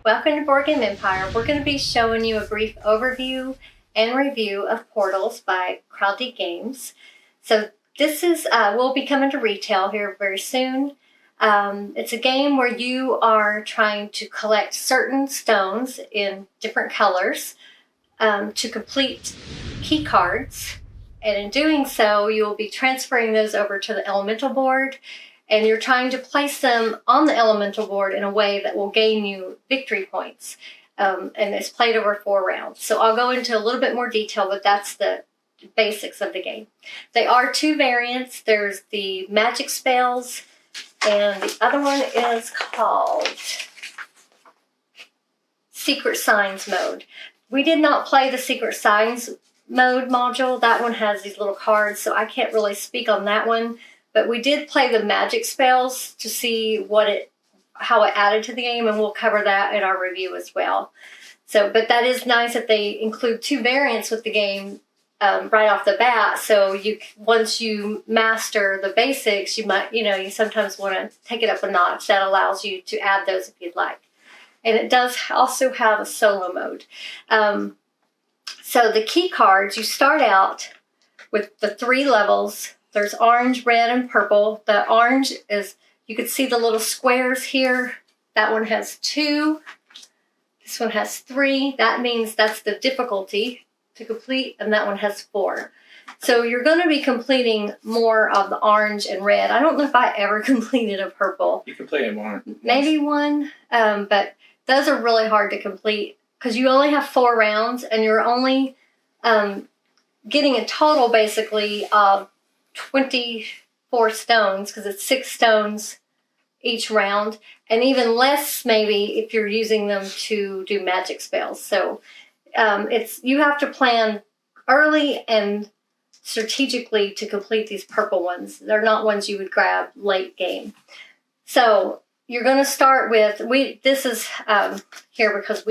Welcome to Board Game Empire. We're going to be showing you a brief overview and review of Portals by CrowDgames. So this is will be coming to retail here very soon. It's a game where you are trying to collect certain stones in different colors to complete key cards. And in doing so, you will be transferring those over to the elemental board, and you're trying to place them on the elemental board in a way that will gain you victory points. And it's played over 4 rounds. So I'll go into a little bit more detail, but that's the basics of the game. They are 2 variants. There's the magic spells, and the other one is called Secret Signs mode. We did not play the Secret Signs mode module. That one has these little cards, so I can't really speak on that one. But we did play the magic spells to see how it added to the game, and we'll cover that in our review as well. So, but that is nice that they include 2 variants with the game right off the bat. So once you master the basics, you might, you sometimes want to take it up a notch. That allows you to add those if you'd like. And it does also have a solo mode. So the key cards, you start out with the 3 levels. There's orange, red, and purple. The orange is, you can see the little squares here. That one has 2. This one has 3. That means that's the difficulty to complete, and that one has 4. So you're going to be completing more of the orange and red. I don't know if I ever completed a purple. You can play it one. Maybe one, but those are really hard to complete because you only have 4 rounds, and you're only getting a total basically of 24 stones, because it's 6 stones each round, and even less maybe if you're using them to do magic spells. So you have to plan early and strategically to complete these purple ones. They're not ones you would grab late game. So you're going to start with, this is here because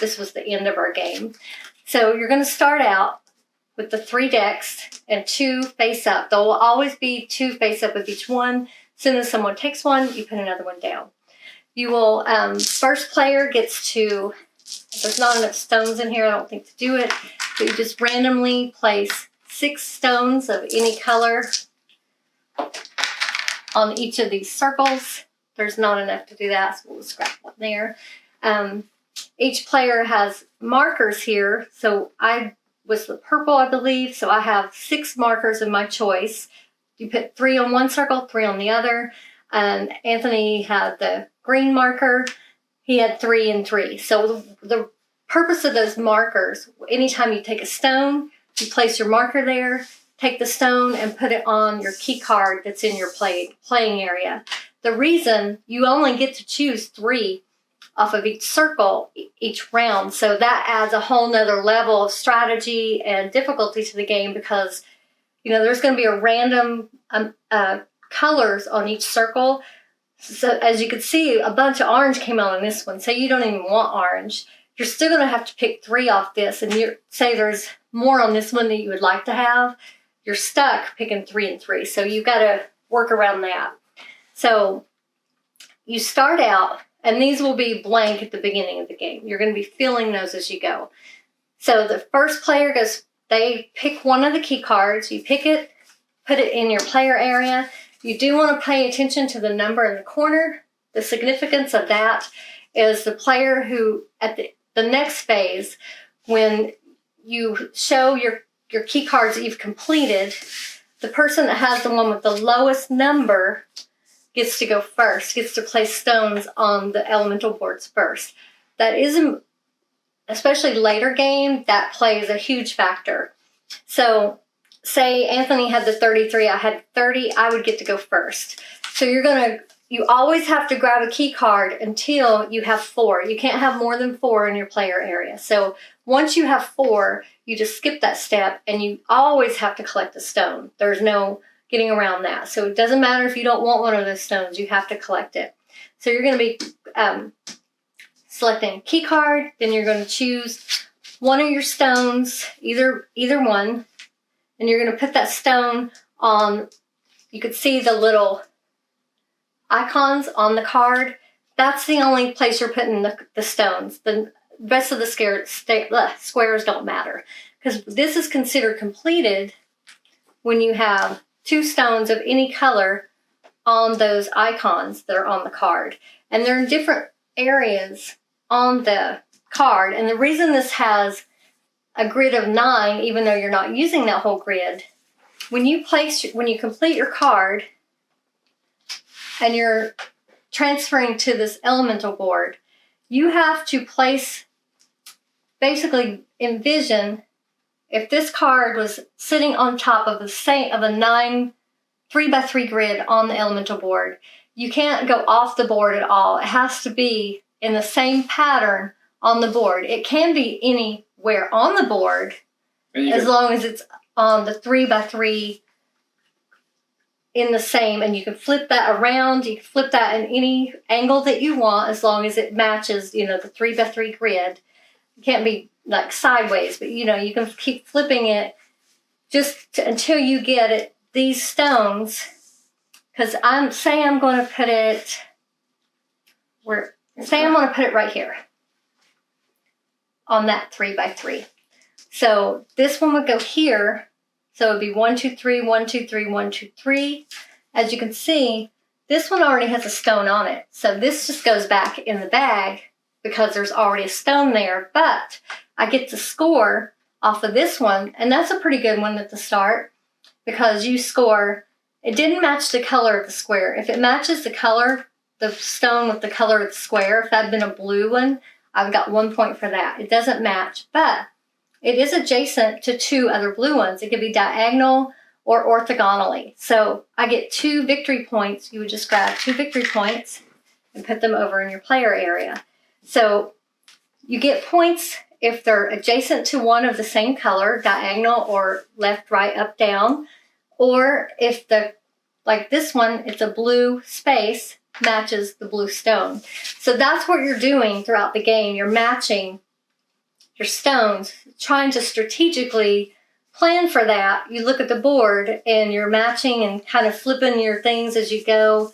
this was the end of our game. So you're going to start out with the 3 decks and 2 face up. There will always be 2 face up with each one. As soon as someone takes one, you put another one down. You will, first player gets to, there's not enough stones in here, I don't think, to do it, but you just randomly place 6 stones of any color on each of these circles. There's not enough to do that, so we'll scrap one there. Each player has markers here, so I was the purple, I believe, so I have 6 markers of my choice. You put 3 on one circle, 3 on the other, and Anthony had the green marker. He had 3 and 3. So the purpose of those markers, anytime you take a stone, you place your marker there, take the stone and put it on your key card that's in your playing area. The reason you only get to choose 3 off of each circle each round, so that adds a whole nother level of strategy and difficulty to the game, because there's going to be a random colors on each circle. So as you can see, a bunch of orange came out on this one. Say you don't even want orange, you're still going to have to pick 3 off this, and say there's more on this one that you would like to have, you're stuck picking 3 and 3. So you've got to work around that. So you start out, and these will be blank at the beginning of the game. You're going to be filling those as you go. So the first player goes, they pick one of the key cards, you pick it, put it in your player area. You do want to pay attention to the number in the corner. The significance of that is the player who, at the next phase, when you show your key cards that you've completed, the person that has the one with the lowest number gets to go first, gets to place stones on the elemental boards first. That isn't, especially later game, that plays a huge factor. So say Anthony had the 33, I had 30, I would get to go first. So you always have to grab a key card until you have 4. You can't have more than 4 in your player area. So once you have 4, you just skip that step, and you always have to collect a stone. There's no getting around that. So it doesn't matter if you don't want one of those stones, you have to collect it. So you're going to be selecting a key card, then you're going to choose one of your stones, either one, and you're going to put that stone on, you could see the little icons on the card. that's the only place you're putting the stones. The rest of the squares don't matter, because this is considered completed when you have 2 stones of any color on those icons that are on the card. And they're in different areas on the card. And the reason this has a grid of 9, even though you're not using that whole grid, when you complete your card and you're transferring to this elemental board, you have to basically envision if this card was sitting on top of a 3x3 grid on the elemental board. You can't go off the board at all. It has to be in the same pattern on the board. It can be anywhere on the board as long as it's on the 3x3 in the same, and you can flip that around. You can flip that in any angle that you want as long as it matches, the 3x3 grid. It can't be like sideways, but you can keep flipping it until you get these stones. Because I'm going to put it right here on that 3x3. So this one would go here. So it would be 1, 2, 3, 1, 2, 3, 1, 2, 3. As you can see, this one already has a stone on it. So this just goes back in the bag because there's already a stone there. But I get to score off of this one, and that's a pretty good one at the start because you score. It didn't match the color of the square. If it matches the stone with the color of the square, if that had been a blue one, I've got 1 point for that. It doesn't match, but it is adjacent to 2 other blue ones. It could be diagonal or orthogonally. So I get 2 victory points. You would just grab 2 victory points and put them over in your player area. So you get points if they're adjacent to one of the same color, diagonal or left, right, up, down, or if like this one, it's a blue space, matches the blue stone. So that's what you're doing throughout the game. You're matching your stones, trying to strategically plan for that. You look at the board and you're matching and kind of flipping your things as you go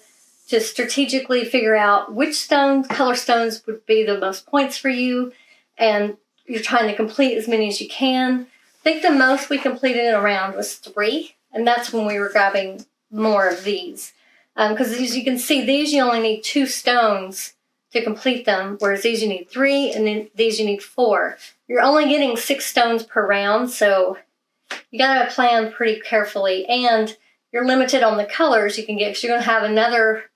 to strategically figure out which color stones would be the most points for you. And you're trying to complete as many as you can. I think the most we completed in a round was 3. And that's when we were grabbing more of these. Because as you can see, these you only need 2 stones to complete them, whereas these you need 3, and then these you need 4. You're only getting 6 stones per round, so you got to plan pretty carefully. And you're limited on the colors you can get, because you're going to have another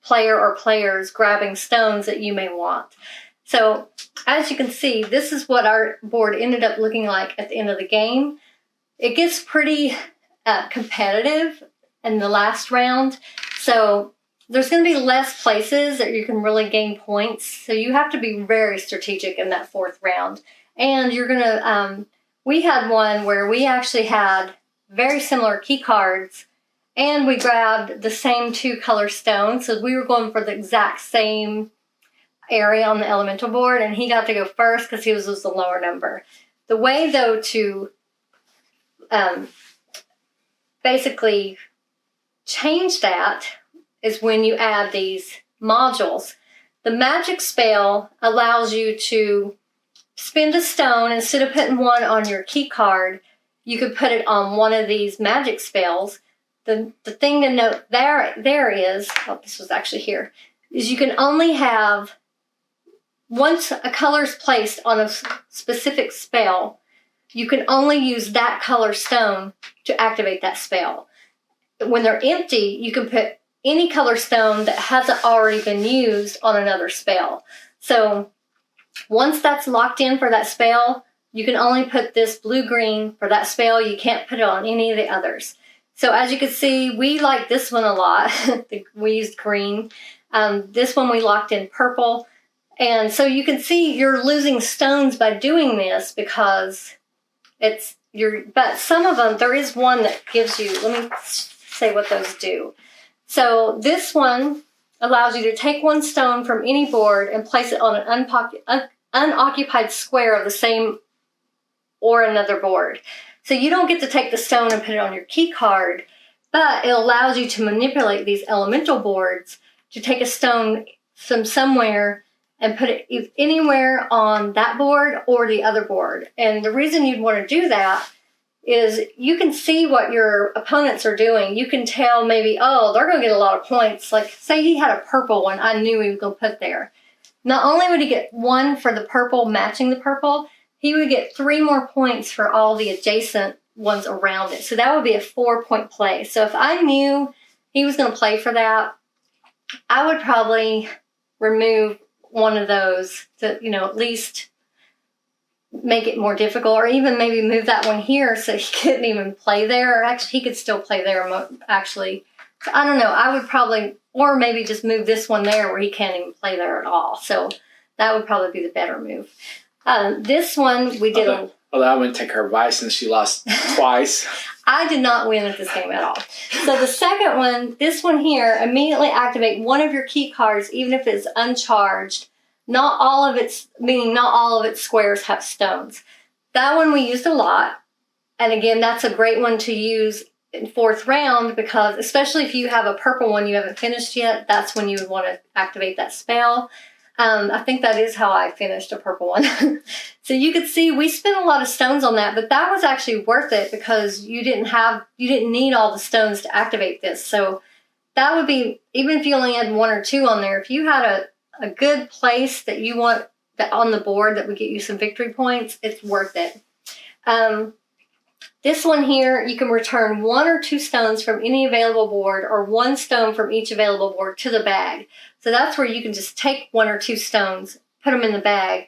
player or players grabbing stones that you may want. So as you can see, this is what our board ended up looking like at the end of the game. It gets pretty competitive in the last round. So there's going to be less places that you can really gain points. So you have to be very strategic in that 4th round. And you're going to, we had one where we actually had very similar key cards and we grabbed the same 2 color stones. So we were going for the exact same area on the elemental board, and he got to go first because he was the lower number. The way, though, to basically change that is when you add these modules. The magic spell allows you to spend a stone. Instead of putting one on your key card, you could put it on one of these magic spells. The thing to note there is, this was actually here, is you can only have, once a color is placed on a specific spell, you can only use that color stone to activate that spell. When they're empty, you can put any color stone that hasn't already been used on another spell. So once that's locked in for that spell, you can only put this blue-green for that spell. You can't put it on any of the others. So as you can see, we like this one a lot. We used green. This one we locked in purple. And so you can see you're losing stones by doing this because but some of them, there is one that gives you, let me say what those do. So this one allows you to take 1 stone from any board and place it on an unoccupied square of the same or another board. So you don't get to take the stone and put it on your key card, but it allows you to manipulate these elemental boards to take a stone somewhere and put it anywhere on that board or the other board. And the reason you'd want to do that is you can see what your opponents are doing. You can tell maybe, oh, they're going to get a lot of points. Like, say he had a purple one I knew he was going to put there. Not only would he get 1 for the purple matching the purple, he would get 3 more points for all the adjacent ones around it. So that would be a 4-point play. So if I knew he was going to play for that, I would probably remove one of those to, at least make it more difficult, or even maybe move that one here so he couldn't even play there. Or actually, he could still play there, actually. I don't know. I would probably, or maybe just move this one there where he can't even play there at all. So that would probably be the better move. This one we did. Although I wouldn't take her advice since she lost twice. I did not win at this game at all. So the second one, this one here, immediately activate one of your key cards, even if it's uncharged. Not all of its squares have stones. That one we used a lot. And again, that's a great one to use in 4th round, because especially if you have a purple one you haven't finished yet, that's when you would want to activate that spell. I think that is how I finished a purple one. So you could see we spent a lot of stones on that, but that was actually worth it because you didn't need all the stones to activate this. So that would be, even if you only had 1 or 2 on there, if you had a good place that you want that on the board that would get you some victory points, it's worth it. This one here, you can return 1 or 2 stones from any available board, or 1 stone from each available board to the bag. So that's where you can just take 1 or 2 stones, put them in the bag.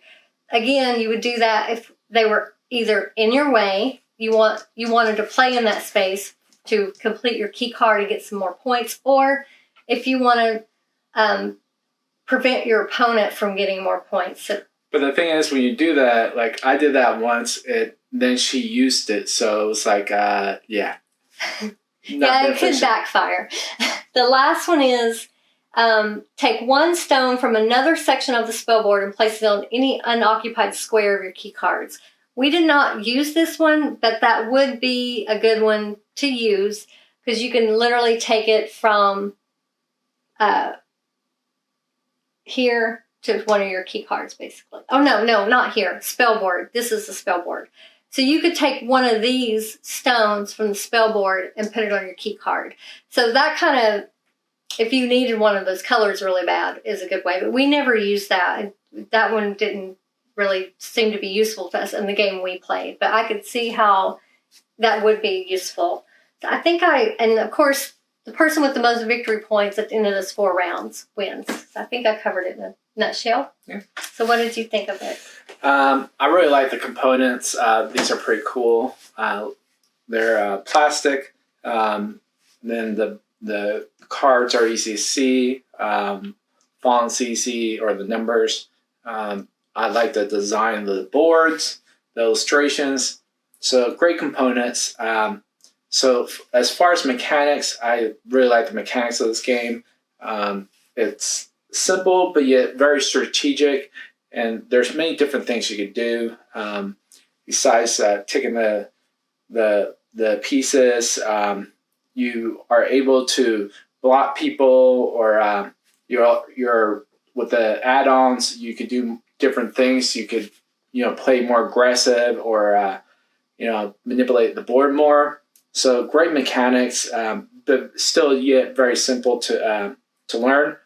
Again, you would do that if they were either in your way, you wanted to play in that space to complete your key card and get some more points, or if you want to prevent your opponent from getting more points. So, but the thing is, when you do that, like I did that once, then she used it, so it was like, yeah. Yeah, it could backfire. The last one is take 1 stone from another section of the spell board and place it on any unoccupied square of your key cards. We did not use this one, but that would be a good one to use because you can literally take it from here to one of your key cards, basically. Oh, no, not here. Spell board. This is the spell board. So you could take one of these stones from the spell board and put it on your key card. So that kind of, if you needed one of those colors really bad, is a good way. But we never used that. That one didn't really seem to be useful to us in the game we played. But I could see how that would be useful. So I think and of course, the person with the most victory points at the end of this 4 rounds wins. So I think I covered it in a nutshell. Yeah. So what did you think of it? I really like the components. These are pretty cool. They're plastic. Then the cards are easy to see. Fonts easy, or the numbers. I like the design of the boards, the illustrations. So great components. So as far as mechanics, I really like the mechanics of this game. It's simple, but yet very strategic. And there's many different things you could do. Besides taking the pieces, you are able to block people, or you're with the add-ons, you could do different things. You could, play more aggressive, or manipulate the board more. So great mechanics, but still yet very simple to learn.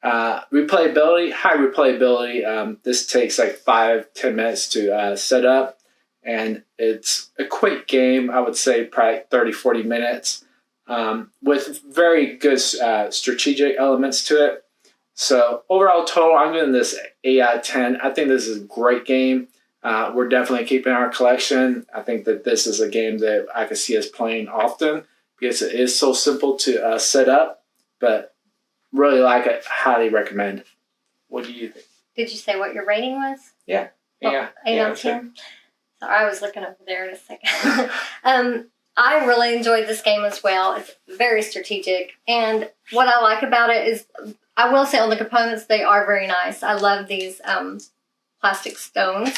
Replayability, high replayability. This takes like 5-10 minutes to set up, and it's a quick game. I would say probably 30-40 minutes, with very good strategic elements to it. So overall total, I'm giving this 8 out of 10. I think this is a great game. We're definitely keeping our collection. I think that this is a game that I could see us playing often because it is so simple to set up, but really like it. Highly recommend. What do you think? Did you say what your rating was? Yeah. Well, 8 out of 10? Sorry, I was looking over there in a second. I really enjoyed this game as well. It's very strategic. And what I like about it is, I will say on the components, they are very nice. I love these plastic stones.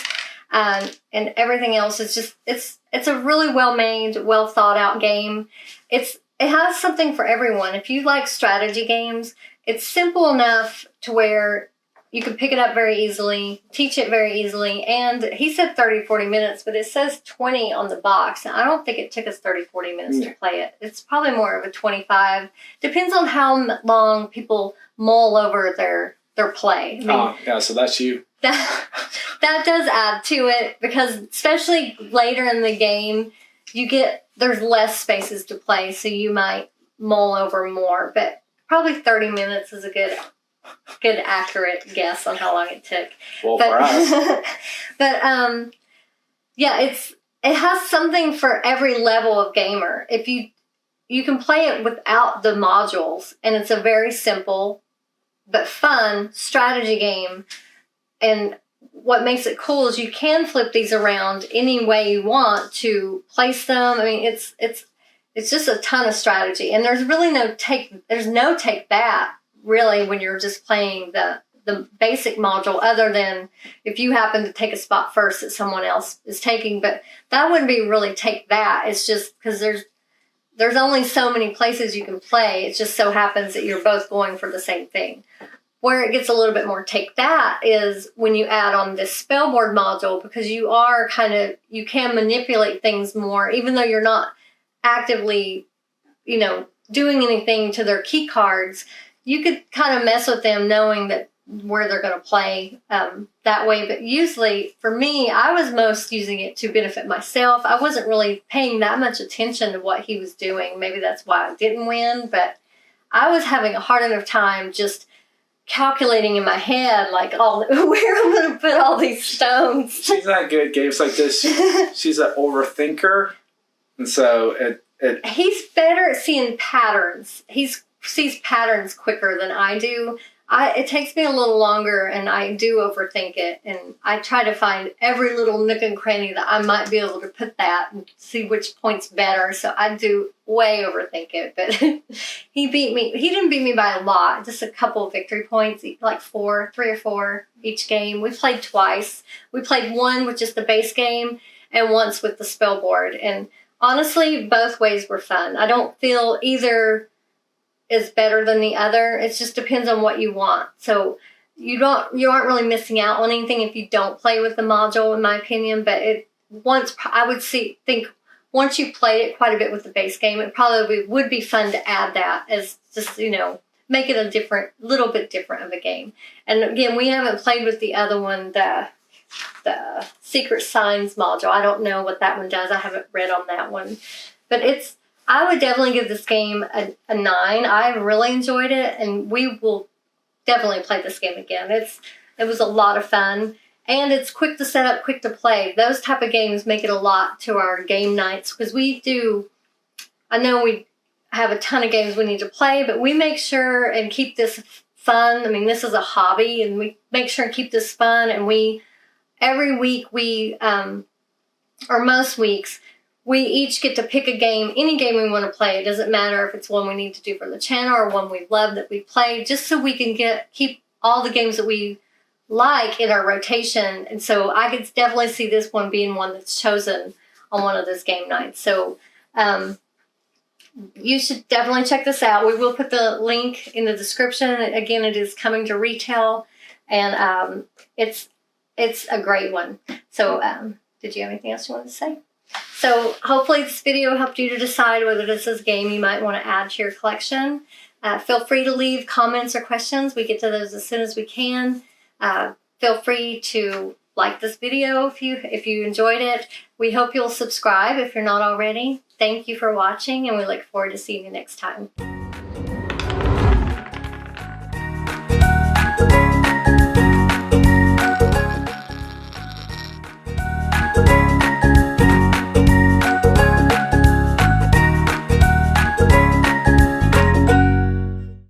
And everything else is just, it's a really well-made, well-thought-out game. It's it has something for everyone. If you like strategy games, it's simple enough to where you can pick it up very easily, teach it very easily. And he said 30, 40 minutes, but it says 20 on the box. And I don't think it took us 30, 40 minutes to play it. It's probably more of a 25. Depends on how long people mull over their play. I mean, yeah, so that's you. That does add to it, because especially later in the game, there's less spaces to play, so you might mull over more. But probably 30 minutes is a good accurate guess on how long it took. Well, for us. But yeah, it has something for every level of gamer. If you can play it without the modules, and it's a very simple but fun strategy game. And what makes it cool is you can flip these around any way you want to place them. I mean, it's just a ton of strategy, and there's really no take that really when you're just playing the basic module, other than if you happen to take a spot first that someone else is taking. But that wouldn't be really take that. It's just because there's only so many places you can play. It just so happens that you're both going for the same thing. Where it gets a little bit more take that is when you add on this spellboard module, because you can manipulate things more, even though you're not actively, doing anything to their key cards. You could kind of mess with them knowing that where they're going to play that way. But usually for me, I was most using it to benefit myself. I wasn't really paying that much attention to what he was doing. Maybe that's why I didn't win, but I was having a hard enough time just calculating in my head, like, where I'm going to put all these stones. She's not good at games like this. She's an overthinker. And so he's better at seeing patterns. He sees patterns quicker than I do. It takes me a little longer, and I do overthink it. And I try to find every little nook and cranny that I might be able to put that and see which point's better. So I do way overthink it. But he beat me. He didn't beat me by a lot, just a couple of victory points, like 3 or 4 each game. We played twice. We played one with just the base game and once with the spell board. And honestly, both ways were fun. I don't feel either is better than the other. It just depends on what you want. So you aren't really missing out on anything if you don't play with the module, in my opinion. But I would think once you played it quite a bit with the base game, it probably would be fun to add that as just, make it a little bit different of a game. And again, we haven't played with the other one, the Secret Signs module. I don't know what that one does. I haven't read on that one. But I would definitely give this game a 9. I really enjoyed it, and we will definitely play this game again. It was a lot of fun, and it's quick to set up, quick to play. Those type of games make it a lot to our game nights, because I know we have a ton of games we need to play, but we make sure and keep this fun. I mean, this is a hobby, and we make sure and keep this fun, and every week or most weeks, we each get to pick a game, any game we want to play. It doesn't matter if it's one we need to do for the channel or one we love that we play, just so we can keep all the games that we like in our rotation. And so I could definitely see this one being one that's chosen on one of those game nights. So you should definitely check this out. We will put the link in the description. Again, it is coming to retail, and it's a great one. So did you have anything else you wanted to say? So hopefully this video helped you to decide whether this is a game you might want to add to your collection. Feel free to leave comments or questions. We get to those as soon as we can. Feel free to like this video if you enjoyed it. We hope you'll subscribe if you're not already. Thank you for watching, and we look forward to seeing you next time.